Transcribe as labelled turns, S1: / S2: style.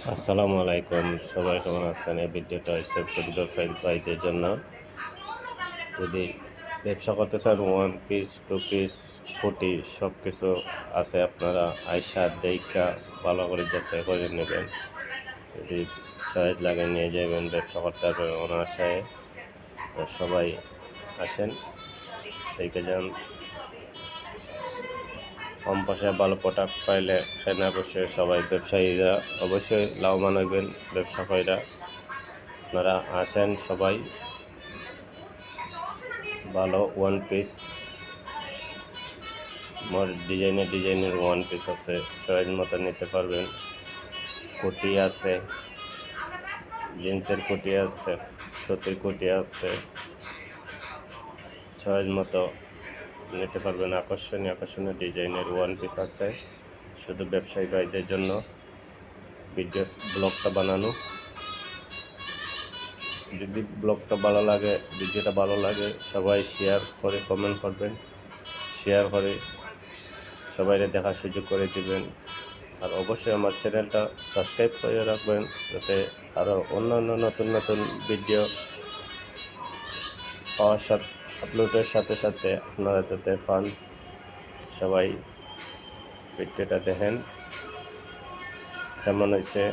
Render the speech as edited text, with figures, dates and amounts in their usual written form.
S1: আসসালামু আলাইকুম, সবাই কেমন আছেন? এই ভিডিওটা হচ্ছে ছোট ব্যবসায়ী ভাইদের জন্য। যদি ব্যবসা করতে চান, ওয়ান পিস, টু পিস, কোটি সব কিছু আছে। আপনারা আইসা দেইখা ভালো করে যাচাই করে নেবেন। যদি চয়েস লাগে নিয়ে যাবেন, ব্যবসা করতে পারবেন অনায়াসে। তো সবাই আসেন, দেখে যান। কম পয়সায় ভালো প্রোডাক্ট পাইলে এখানে অবশ্যই সবাই ব্যবসায়ীরা অবশ্যই লাভবান হইবেন। ব্যবসা কইরা আপনারা আসেন সবাই। ভালো ওয়ান পিস, ডিজাইনের ওয়ান পিস আছে, চয়েস মতো নিতে পারবেন। কোটি আছে, জিন্সের কোটি আছে, সুতির কোটি আছে, চয়েস মতো নিতে পারবেন। আকর্ষণীয় আকর্ষণীয় ডিজাইনের ওয়ান পিস আছে। শুধু ব্যবসায়ী ভাইদের জন্য ব্লগটা বানানো। যদি ভিডিওটা ভালো লাগে সবাই শেয়ার করে কমেন্ট করবেন, শেয়ার করে সবাইকে দেখার সুযোগ করে দিবেন। আর অবশ্যই আমার চ্যানেলটা সাবস্ক্রাইব করে রাখবেন, যাতে আরও অন্যান্য নতুন নতুন ভিডিও পাওয়ার সাথে আপলোডের সাথে সাথে আপনারা যাতে পান। সবাই ভিডিওটা দেখেন, কেমন হয়েছে